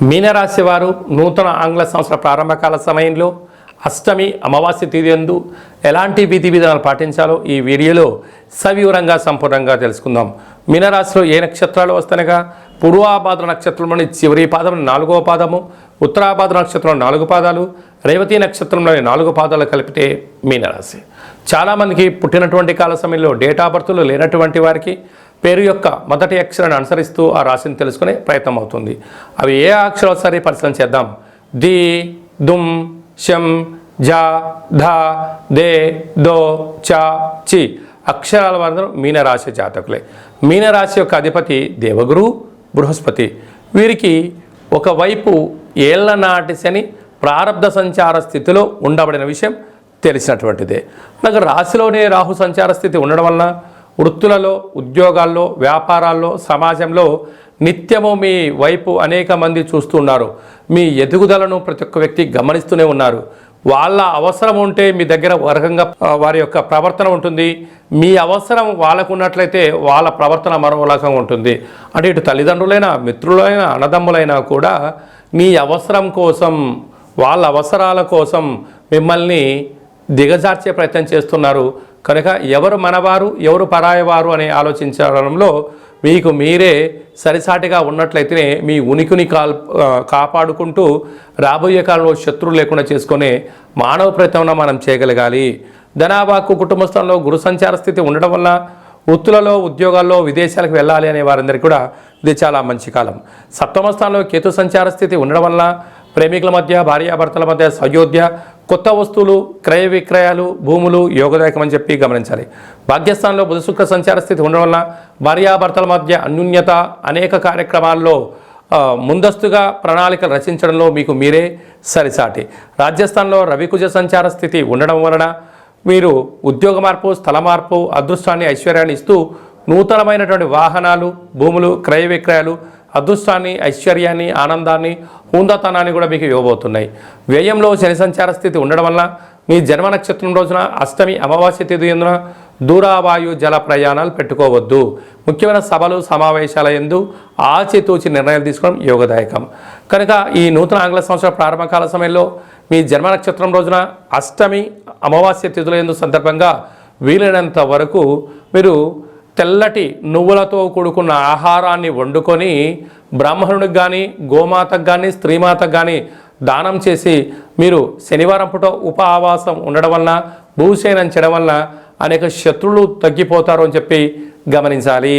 మీనరాశి వారు నూతన ఆంగ్ల సంవత్సర ప్రారంభకాల సమయంలో అష్టమి అమావాస్య తిథి యందు ఎలాంటి విధి విధానాలు పాటించాలో ఈ వీడియోలో సవివరంగా సంపూర్ణంగా తెలుసుకుందాం. మీనరాశిలో ఏ నక్షత్రాలు వస్తానగా పూర్వాభాద్ర నక్షత్రంలోని చివరి పాదం 4వ పాదము, ఉత్తరాభాద్ర నక్షత్రంలో 4 పాదాలు, రేవతి నక్షత్రంలోని 4 పాదాలు కలిపితే మీనరాశి. చాలామందికి పుట్టినటువంటి కాల సమయంలో డేట్ ఆఫ్ బర్త్లు లేనటువంటి వారికి పేరు యొక్క మొదటి అక్షరాన్ని అనుసరిస్తూ ఆ రాశిని తెలుసుకునే ప్రయత్నం అవుతుంది. అవి ఏ అక్షరాలు సరే పరిశీలన చేద్దాం. ది, దుమ్, శం, జా, ధా, దే, దో, చా, చి అక్షరాల వారు మీనరాశి జాతకులే. మీనరాశి యొక్క అధిపతి దేవగురు బృహస్పతి. వీరికి ఒకవైపు ఏళ్ల నాటి శని ప్రారబ్ధ సంచార స్థితిలో ఉండబడిన విషయం తెలిసినటువంటిదే. అలాగే రాశిలోనే రాహు సంచార స్థితి ఉండడం వలన వృత్తులలో, ఉద్యోగాల్లో, వ్యాపారాల్లో, సమాజంలో నిత్యము మీ వైపు అనేక మంది చూస్తున్నారు. మీ ఎదుగుదలను ప్రతి ఒక్క వ్యక్తి గమనిస్తూనే ఉన్నారు. వాళ్ళ అవసరం ఉంటే మీ దగ్గర వర్గంగా వారి యొక్క ప్రవర్తన ఉంటుంది. మీ అవసరం వాళ్ళకు ఉన్నట్లయితే వాళ్ళ ప్రవర్తన మరో రకంగా ఉంటుంది. అంటే ఇటు తల్లిదండ్రులైనా, మిత్రులైనా, అన్నదమ్ములైనా కూడా మీ అవసరం కోసం, వాళ్ళ అవసరాల కోసం మిమ్మల్ని దిగజార్చే ప్రయత్నం చేస్తున్నారు. కనుక ఎవరు మనవారు, ఎవరు పరాయవారు అని ఆలోచించడంలో మీకు మీరే సరిసాటిగా ఉన్నట్లయితేనే మీ ఉనికిని కాపాడుకుంటూ రాబోయే కాలంలో శత్రువు లేకుండా చేసుకునే మానవ ప్రయత్నం మనం చేయగలగాలి. ధనాభాకు కుటుంబ స్థలంలో గురు సంచార స్థితి ఉండడం వల్ల వృత్తులలో, ఉద్యోగాల్లో, విదేశాలకు వెళ్ళాలి అనే వారందరికీ కూడా ఇది చాలా మంచి కాలం. సప్తమ స్థానంలో కేతు సంచార స్థితి ఉండడం వల్ల ప్రేమికుల మధ్య, భార్యాభర్తల మధ్య సయోధ్య, కొత్త వస్తువులు, క్రయ విక్రయాలు, భూములు యోగదాయకమని చెప్పి గమనించాలి. భాగ్యస్థానంలో బుధ శుక్ర సంచార స్థితి ఉండడం వల్ల భార్యాభర్తల మధ్య అన్యోన్యత, అనేక కార్యక్రమాల్లో ముందస్తుగా ప్రణాళికలు రచించడంలో మీకు మీరే సరిసాటి. రాజ్యస్థానంలో రవికుజ సంచార స్థితి ఉండడం వలన మీరు ఉద్యోగ మార్పు, స్థల మార్పు, అదృష్టాన్ని, ఐశ్వర్యాన్ని ఇస్తూ నూతనమైనటువంటి వాహనాలు, భూములు, క్రయ విక్రయాలు అదృష్టాన్ని, ఐశ్వర్యాన్ని, ఆనందాన్ని, హుందాతనాన్ని కూడా మీకు ఇవ్వబోతున్నాయి. వ్యయంలో శని సంచార స్థితి ఉండడం వల్ల మీ జన్మ నక్షత్రం రోజున అష్టమి అమావాస్య తిథి యందున దూరావాయు జల ప్రయాణాలు పెట్టుకోవద్దు. ముఖ్యమైన సభలు, సమావేశాల యందు ఆచితూచి నిర్ణయాలు తీసుకోవడం యోగదాయకం. కనుక ఈ నూతన ఆంగ్ల సంవత్సర ప్రారంభకాల సమయంలో మీ జన్మ నక్షత్రం రోజున అష్టమి అమావాస్య తిథుల యందు సందర్భంగా వీలైనంత వరకు మీరు తెల్లటి నువ్వులతో కూడుకున్న ఆహారాన్ని వండుకొని బ్రాహ్మణుడికి కానీ, గోమాతకు కానీ, స్త్రీమాతకు కానీ దానం చేసి మీరు శనివారం పూట ఉపవాసం ఉండడం వలన, భూశయనం చేయడం వలన అనేక శత్రువులు తగ్గిపోతారు అని చెప్పి గమనించాలి.